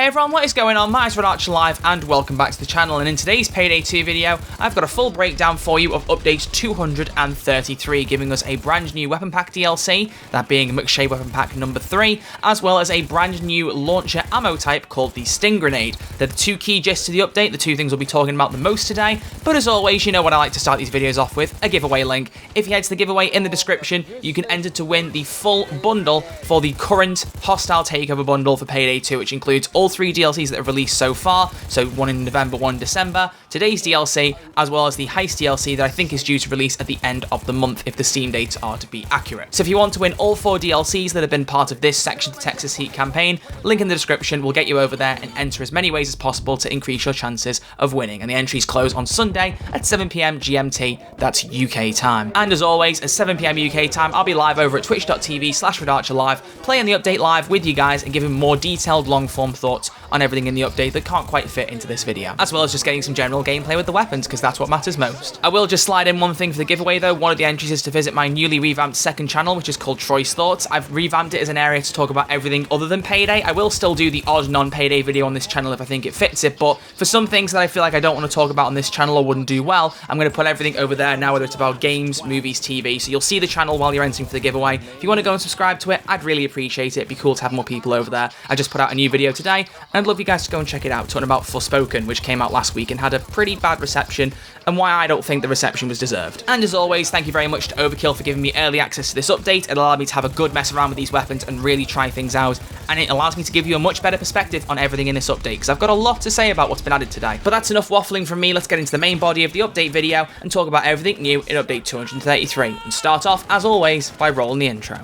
Hey everyone, what is going on? My name's Rodion Live and welcome back to the channel, and in today's Payday 2 video, I've got a full breakdown for you of update 233, giving us a brand new weapon pack DLC, that being McShay Weapon Pack number 3, as well as a brand new launcher ammo type called the Sting Grenade. They're the two key gists to the update, the two things we'll be talking about the most today, but as always, you know what I like to start these videos off with, a giveaway link. If you head to the giveaway in the description, you can enter to win the full bundle for the current Hostile Takeover bundle for Payday 2, which includes all three DLCs that have released so far, so one in November, one in December, today's DLC, as well as the Heist DLC that I think is due to release at the end of the month if the Steam dates are to be accurate. So if you want to win all four DLCs that have been part of this section of the Texas Heat campaign, link in the description will get you over there and enter as many ways as possible to increase your chances of winning. And the entries close on Sunday at 7 PM GMT, that's UK time. And as always, at 7 PM UK time, I'll be live over at twitch.tv/RodionLive, playing the update live with you guys and giving more detailed long-form thoughts on everything in the update that can't quite fit into this video, as well as just getting some general gameplay with the weapons, because that's what matters most. I will just slide in one thing for the giveaway though. One of the entries is to visit my newly revamped second channel, which is called Troy's Thoughts. I've revamped it as an area to talk about everything other than Payday. I will still do the odd non-Payday video on this channel if I think it fits it, but for some things that I feel like I don't want to talk about on this channel or wouldn't do well, I'm going to put everything over there now, whether it's about games, movies, TV, so you'll see the channel while you're entering for the giveaway. If you want to go and subscribe to it, I'd really appreciate it. It'd be cool to have more people over there. I just put out a new video today, and I'd love you guys to go and check it out, talking about Forspoken, which came out last week and had a pretty bad reception, and why I don't think the reception was deserved. And as always, thank you very much to Overkill for giving me early access to this update. It allowed me to have a good mess around with these weapons and really try things out, and it allows me to give you a much better perspective on everything in this update, because I've got a lot to say about what's been added today. But that's enough waffling from me. Let's get into the main body of the update video and talk about everything new in update 233, and start off, as always, by rolling the intro.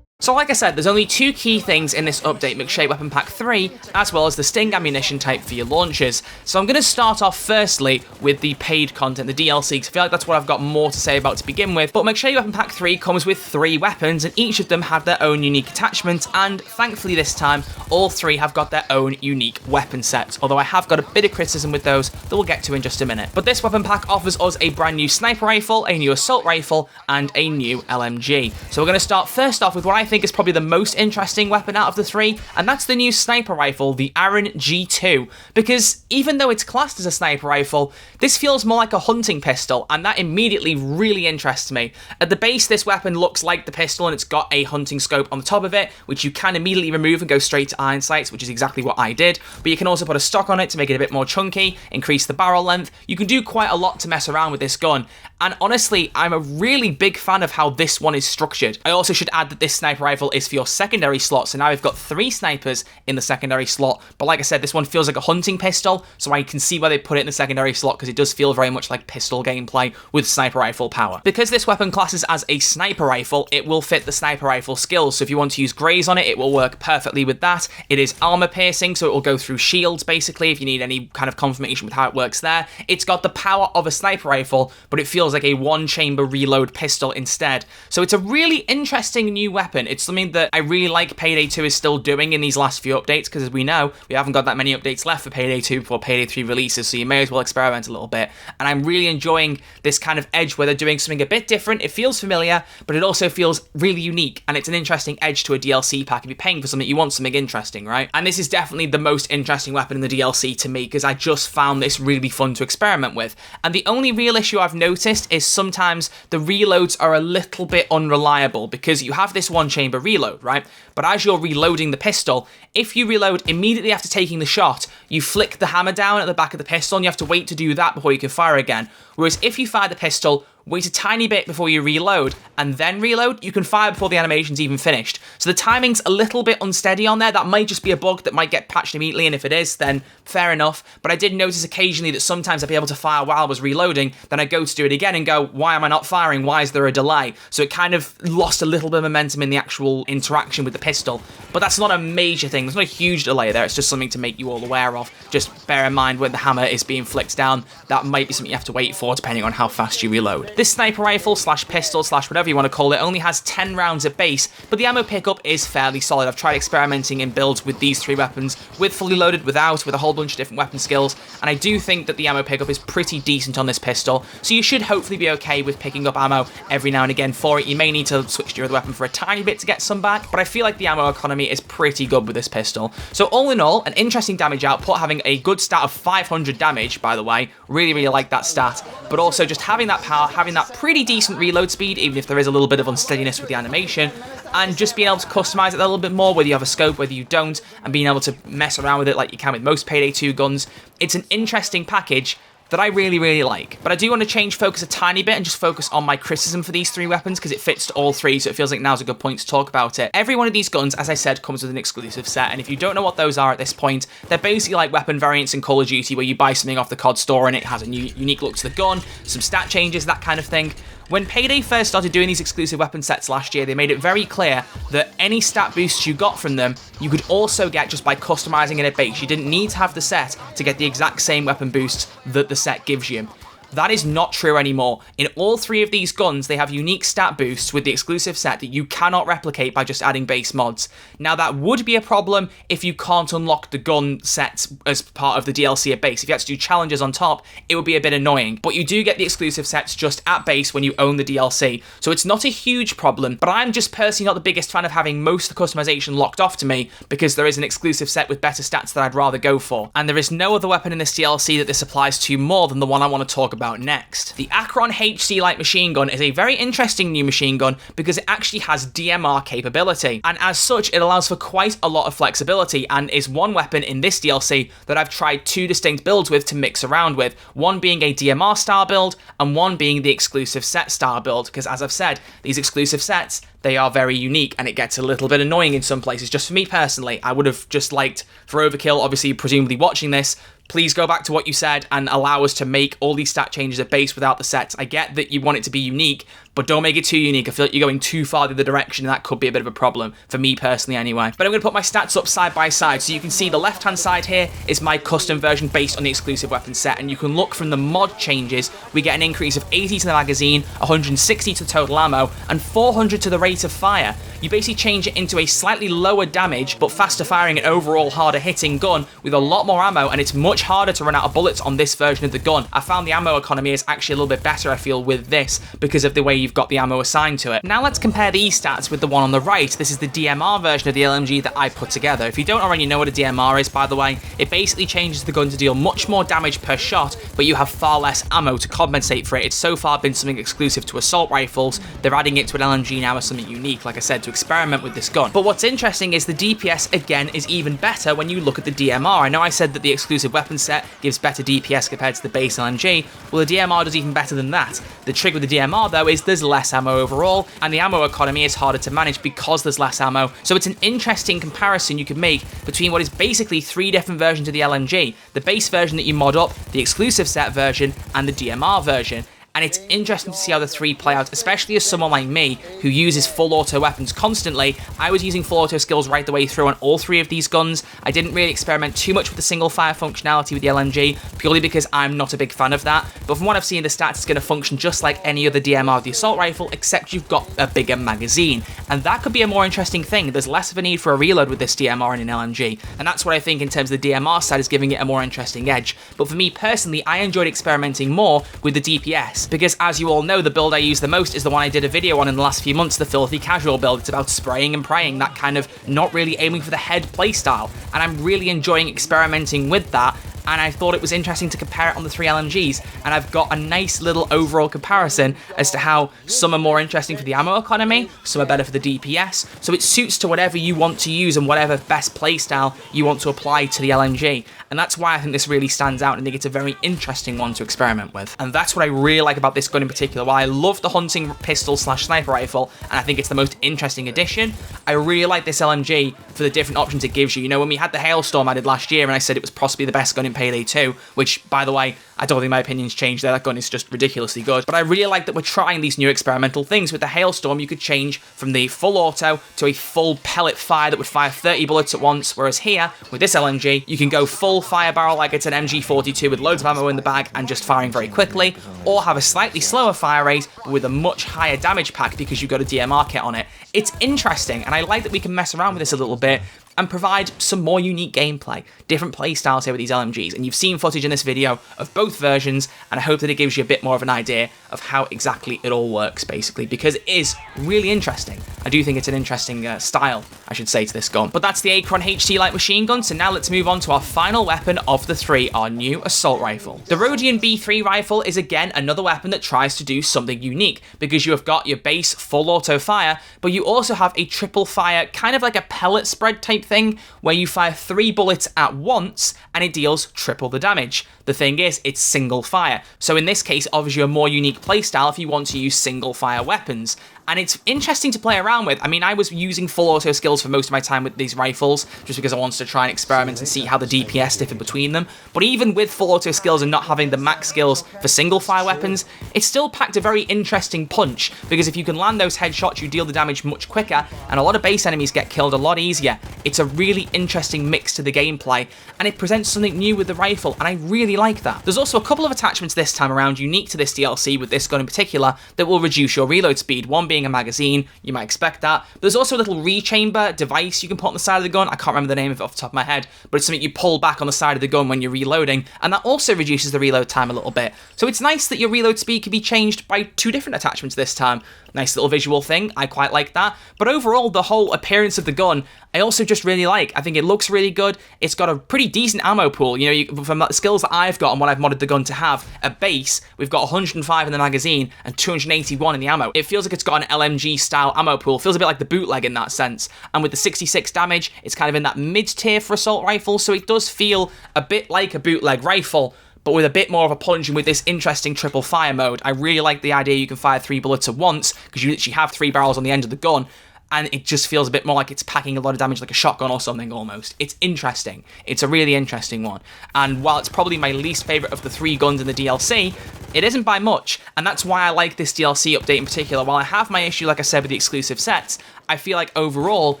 So like I said, there's only two key things in this update, McShay Weapon Pack 3, as well as the Sting ammunition type for your launchers. So I'm going to start off firstly with the paid content, the DLC, because I feel like that's what I've got more to say about to begin with. But McShay Weapon Pack 3 comes with 3 weapons, and each of them have their own unique attachments, and thankfully this time, all 3 have got their own unique weapon sets, although I have got a bit of criticism with those that we'll get to in just a minute. But this weapon pack offers us a brand new sniper rifle, a new assault rifle, and a new LMG. So we're going to start first off with what I think is probably the most interesting weapon out of the 3, and that's the new sniper rifle, the Aran G2, because even though it's classed as a sniper rifle, this feels more like a hunting pistol, and that immediately really interests me. At the base, this weapon looks like the pistol, and it's got a hunting scope on the top of it, which you can immediately remove and go straight to iron sights, which is exactly what I did, but you can also put a stock on it to make it a bit more chunky, increase the barrel length. You can do quite a lot to mess around with this gun, and honestly, I'm a really big fan of how this one is structured. I also should add that this sniper rifle is for your secondary slot, so now we've got 3 snipers in the secondary slot, but like I said, this one feels like a hunting pistol, so I can see why they put it in the secondary slot, because it does feel very much like pistol gameplay with sniper rifle power. Because this weapon classes as a sniper rifle, it will fit the sniper rifle skills, so if you want to use graze on it, it will work perfectly with that. It is armor piercing, so it will go through shields basically, if you need any kind of confirmation with how it works there. It's got the power of a sniper rifle, but it feels like a one-chamber reload pistol instead. So it's a really interesting new weapon. It's something that I really like Payday 2 is still doing in these last few updates, because as we know, we haven't got that many updates left for Payday 2 before Payday 3 releases, so you may as well experiment a little bit. And I'm really enjoying this kind of edge where they're doing something a bit different. It feels familiar, but it also feels really unique, and it's an interesting edge to a DLC pack. If you're paying for something, you want something interesting, right? And this is definitely the most interesting weapon in the DLC to me, because I just found this really fun to experiment with. And the only real issue I've noticed is sometimes the reloads are a little bit unreliable, because you have this one-chamber reload, right? But as you're reloading the pistol, if you reload immediately after taking the shot, you flick the hammer down at the back of the pistol, and you have to wait to do that before you can fire again. Whereas if you fire the pistol, wait a tiny bit before you reload, and then reload, you can fire before the animation's even finished. So the timing's a little bit unsteady on there. That might just be a bug that might get patched immediately, and if it is, then fair enough. But I did notice occasionally that sometimes I'd be able to fire while I was reloading, then I'd go to do it again and go, why am I not firing? Why is there a delay? So it kind of lost a little bit of momentum in the actual interaction with the pistol. But that's not a major thing. There's not a huge delay there. It's just something to make you all aware of. Just bear in mind when the hammer is being flicked down, that might be something you have to wait for depending on how fast you reload. This sniper rifle slash pistol slash whatever you want to call it only has 10 rounds at base, but the ammo pickup is fairly solid. I've tried experimenting in builds with these 3 weapons, with fully loaded, without, with a whole bunch of different weapon skills, and I do think that the ammo pickup is pretty decent on this pistol, so you should hopefully be okay with picking up ammo every now and again for it. You may need to switch to your other weapon for a tiny bit to get some back, but I feel like the ammo economy is pretty good with this pistol. So all in all, an interesting damage output, having a good stat of 500 damage, by the way. Really like that stat, but also just having that power, having that pretty decent reload speed, even if there is a little bit of unsteadiness with the animation, and just being able to customize it a little bit more, whether you have a scope, whether you don't, and being able to mess around with it like you can with most Payday 2 guns. It's an interesting package that I really like. But I do want to change focus a tiny bit and just focus on my criticism for these 3 weapons, because it fits to all 3, so it feels like now's a good point to talk about it. Every one of these guns, as I said, comes with an exclusive set, and if you don't know what those are at this point, they're basically like weapon variants in Call of Duty, where you buy something off the COD store and it has a new, unique look to the gun, some stat changes, that kind of thing. When Payday first started doing these exclusive weapon sets last year, they made it very clear that any stat boosts you got from them, you could also get just by customizing in a base. You didn't need to have the set to get the exact same weapon boosts that the set gives you. That is not true anymore. In all 3 of these guns, they have unique stat boosts with the exclusive set that you cannot replicate by just adding base mods. Now, that would be a problem if you can't unlock the gun sets as part of the DLC at base. If you had to do challenges on top, it would be a bit annoying. But you do get the exclusive sets just at base when you own the DLC. So it's not a huge problem, but I'm just personally not the biggest fan of having most of the customization locked off to me, because there is an exclusive set with better stats that I'd rather go for. And there is no other weapon in this DLC that this applies to more than the one I want to talk about next. The Akron HC light machine gun is a very interesting new machine gun because it actually has DMR capability, and as such it allows for quite a lot of flexibility, and is one weapon in this DLC that I've tried 2 distinct builds with to mix around with, one being a DMR style build and one being the exclusive set style build, because as I've said, these exclusive sets, they are very unique, and it gets a little bit annoying in some places. Just for me personally, I would have just liked for Overkill, obviously presumably watching this, please go back to what you said and allow us to make all these stat changes at base without the sets. I get that you want it to be unique, but don't make it too unique. I feel like you're going too far the other direction, and that could be a bit of a problem, for me personally anyway. But I'm going to put my stats up side by side, so you can see the left-hand side here is my custom version based on the exclusive weapon set, and you can look from the mod changes, we get an increase of 80 to the magazine, 160 to total ammo, and 400 to the rate of fire. You basically change it into a slightly lower damage, but faster firing and overall harder hitting gun with a lot more ammo, and it's much harder to run out of bullets on this version of the gun. I found the ammo economy is actually a little bit better, I feel, with this, because of the way you've got the ammo assigned to it. Now let's compare these stats with the one on the right. This is the DMR version of the LMG that I put together. If you don't already know what a DMR is, by the way, it basically changes the gun to deal much more damage per shot, but you have far less ammo to compensate for it. It's so far been something exclusive to assault rifles. They're adding it to an LMG now as something unique, like I said, to experiment with this gun. But what's interesting is the DPS, again, is even better when you look at the DMR. I know I said that the exclusive weapon set gives better DPS compared to the base LMG. Well, the DMR does even better than that. The trick with the DMR, though, is there's less ammo overall, and the ammo economy is harder to manage because there's less ammo. So it's an interesting comparison you could make between what is basically 3 different versions of the LMG. The base version that you mod up, the exclusive set version, and the DMR version. And it's interesting to see how the 3 play out, especially as someone like me who uses full auto weapons constantly. I was using full auto skills right the way through on all 3 of these guns. I didn't really experiment too much with the single fire functionality with the LMG, purely because I'm not a big fan of that. But from what I've seen in the stats, it's going to function just like any other DMR of the assault rifle, except you've got a bigger magazine. And that could be a more interesting thing. There's less of a need for a reload with this DMR in an LMG. And that's what I think in terms of the DMR side is giving it a more interesting edge. But for me personally, I enjoyed experimenting more with the DPS. Because as you all know, the build I use the most is the one I did a video on in the last few months, the Filthy Casual build. It's about spraying and praying, that kind of not really aiming for the head playstyle. And I'm really enjoying experimenting with that. And I thought it was interesting to compare it on the 3 LMGs, and I've got a nice little overall comparison as to how some are more interesting for the ammo economy, some are better for the DPS, so it suits to whatever you want to use and whatever best playstyle you want to apply to the LMG. And that's why I think this really stands out, and I think it's a very interesting one to experiment with. And that's what I really like about this gun in particular. While I love the hunting pistol / sniper rifle, and I think it's the most interesting addition, I really like this LMG for the different options it gives you. You know, when we had the Hailstorm I did last year, and I said it was possibly the best gun in Payday 2, which, by the way, I don't think my opinion's changed there. That gun is just ridiculously good. But I really like that we're trying these new experimental things. With the Hailstorm, you could change from the full auto to a full pellet fire that would fire 30 bullets at once, whereas here, with this LMG, you can go full fire barrel like it's an MG42 with loads of ammo in the bag and just firing very quickly, or have a slightly slower fire rate, but with a much higher damage pack because you've got a DMR kit on it. It's interesting, and I like that we can mess around with this a little bit and provide some more unique gameplay, different play styles here with these LMGs. And you've seen footage in this video of both versions, and I hope that it gives you a bit more of an idea of how exactly it all works, basically, because it is really interesting. I do think it's an interesting style, I should say, to this gun. But that's the Akron HT Light Machine Gun, so now let's move on to our final weapon of the three, our new assault rifle. The Rodion B3 Rifle is, again, another weapon that tries to do something unique, because you have got your base full auto fire, but you also have a triple fire, kind of like a pellet spread type thing, where you fire 3 bullets at once and it deals triple the damage. The thing is, it's single fire. So in this case, obviously a more unique playstyle if you want to use single fire weapons. And it's interesting to play around with. I mean, I was using full auto skills for most of my time with these rifles, just because I wanted to try and experiment and see how the DPS differed between them. But even with full auto skills and not having the max skills for single fire weapons, it still packed a very interesting punch, because if you can land those headshots, you deal the damage much quicker, and a lot of base enemies get killed a lot easier. It's a really interesting mix to the gameplay, and it presents something new with the rifle, and I really like that. There's also a couple of attachments this time around unique to this DLC, with this gun in particular, that will reduce your reload speed. One being a magazine, you might expect that. But there's also a little rechamber device you can put on the side of the gun. I can't remember the name of it off the top of my head, but it's something you pull back on the side of the gun when you're reloading, and that also reduces the reload time a little bit. So it's nice that your reload speed can be changed by 2 different attachments this time. Nice little visual thing, I quite like that. But overall, the whole appearance of the gun, I also just really like. I think it looks really good. It's got a pretty decent ammo pool. You know, from the skills that I've got and what I've modded the gun to have, at base, we've got 105 in the magazine and 281 in the ammo. It feels like it's got an LMG style ammo pool. It feels a bit like the bootleg in that sense. And with the 66 damage, it's kind of in that mid-tier for assault rifles, so it does feel a bit like a bootleg rifle, but with a bit more of a punch and with this interesting triple fire mode. I really like the idea you can fire 3 bullets at once, because you literally have 3 barrels on the end of the gun, and it just feels a bit more like it's packing a lot of damage like a shotgun or something almost. It's interesting. It's a really interesting one. And while it's probably my least favourite of the 3 guns in the DLC, it isn't by much, and that's why I like this DLC update in particular. While I have my issue, like I said, with the exclusive sets, I feel like overall,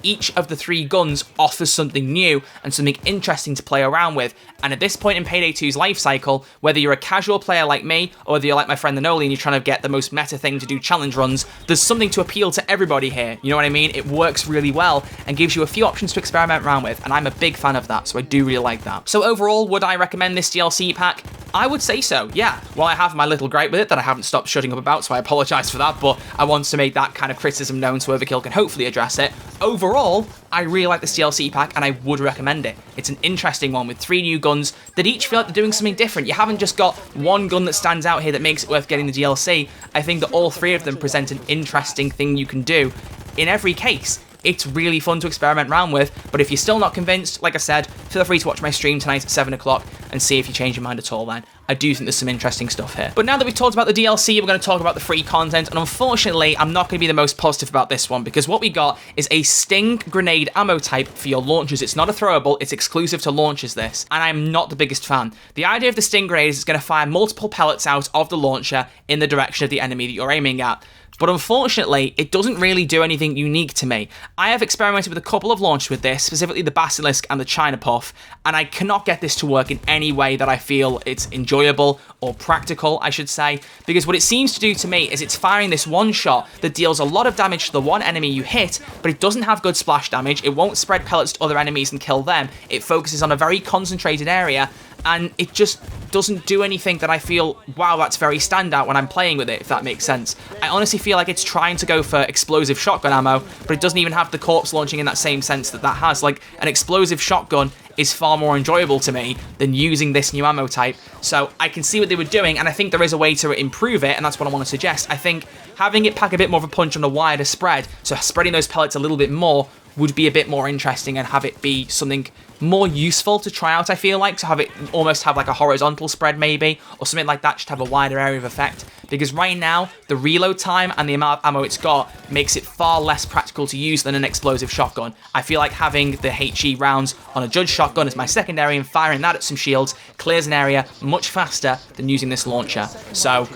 each of the 3 guns offers something new and something interesting to play around with. And at this point in Payday 2's life cycle, whether you're a casual player like me, or whether you're like my friend the Noli and you're trying to get the most meta thing to do challenge runs, there's something to appeal to everybody here. You know what I mean? It works really well and gives you a few options to experiment around with, and I'm a big fan of that, so I do really like that. So overall, would I recommend this DLC pack? I would say so, yeah. Well, I have my little gripe with it that I haven't stopped shutting up about, so I apologise for that, but I want to make that kind of criticism known so Overkill can hopefully address it. Overall, I really like this DLC pack, and I would recommend it. It's an interesting one with 3 new guns that each feel like they're doing something different. You haven't just got one gun that stands out here that makes it worth getting the DLC. I think that all 3 of them present an interesting thing you can do in every case. It's really fun to experiment around with, but if you're still not convinced, like I said, feel free to watch my stream tonight at 7 o'clock and see if you change your mind at all then. I do think there's some interesting stuff here. But now that we've talked about the DLC, we're going to talk about the free content, and unfortunately, I'm not going to be the most positive about this one, because what we got is a Sting grenade ammo type for your launchers. It's not a throwable, it's exclusive to launchers, this, and I'm not the biggest fan. The idea of the Sting grenade is it's going to fire multiple pellets out of the launcher in the direction of the enemy that you're aiming at. But unfortunately, it doesn't really do anything unique to me. I have experimented with a couple of launchers with this, specifically the Basilisk and the China Puff, and I cannot get this to work in any way that I feel it's enjoyable or practical, I should say, because what it seems to do to me is it's firing this one shot that deals a lot of damage to the one enemy you hit, but it doesn't have good splash damage, it won't spread pellets to other enemies and kill them, it focuses on a very concentrated area, and it just doesn't do anything that I feel, wow, that's very standout when I'm playing with it, if that makes sense. I honestly feel like it's trying to go for explosive shotgun ammo, but it doesn't even have the corpse launching in that same sense that that has. Like, an explosive shotgun is far more enjoyable to me than using this new ammo type. So I can see what they were doing, and I think there is a way to improve it, and that's what I want to suggest. I think having it pack a bit more of a punch on a wider spread, so spreading those pellets a little bit more, would be a bit more interesting and have it be something more useful to try out, I feel like, to have it almost have like a horizontal spread maybe, or something like that, just have a wider area of effect. Because right now, the reload time and the amount of ammo it's got makes it far less practical to use than an explosive shotgun. I feel like having the HE rounds on a Judge shotgun as my secondary and firing that at some shields clears an area much faster than using this launcher. So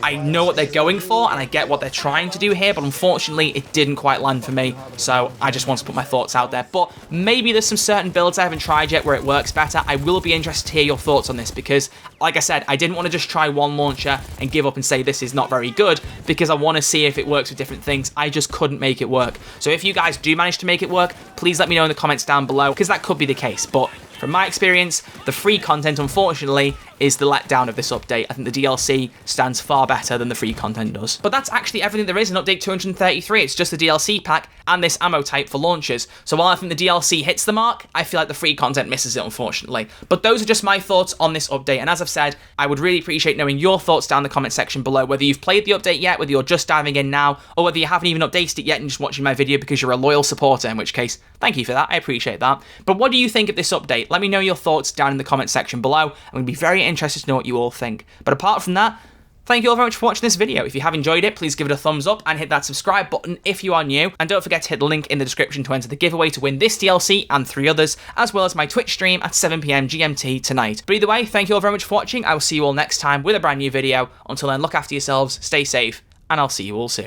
I know what they're going for, and I get what they're trying to do here, but unfortunately, it didn't quite land for me, so I just want to put my thoughts out there. But maybe there's some certain builds I haven't tried yet where it works better. I will be interested to hear your thoughts on this, because, like I said, I didn't want to just try one launcher and give up and say this is not very good, because I want to see if it works with different things. I just couldn't make it work. So if you guys do manage to make it work, please let me know in the comments down below, because that could be the case. But from my experience, the free content, unfortunately, is the letdown of this update. I think the DLC stands far better than the free content does. But that's actually everything there is in Update 233. It's just the DLC pack and this ammo type for launchers. So while I think the DLC hits the mark, I feel like the free content misses it, unfortunately. But those are just my thoughts on this update. And as I've said, I would really appreciate knowing your thoughts down in the comment section below, whether you've played the update yet, whether you're just diving in now, or whether you haven't even updated it yet and just watching my video because you're a loyal supporter, in which case, thank you for that. I appreciate that. But what do you think of this update? Let me know your thoughts down in the comment section below. I'm going to be very interested to know what you all think. But apart from that, thank you all very much for watching this video. If you have enjoyed it, please give it a thumbs up and hit that subscribe button if you are new. And don't forget to hit the link in the description to enter the giveaway to win this DLC and 3 others, as well as my Twitch stream at 7 PM GMT tonight. But either way, thank you all very much for watching. I will see you all next time with a brand new video. Until then, look after yourselves, stay safe, and I'll see you all soon.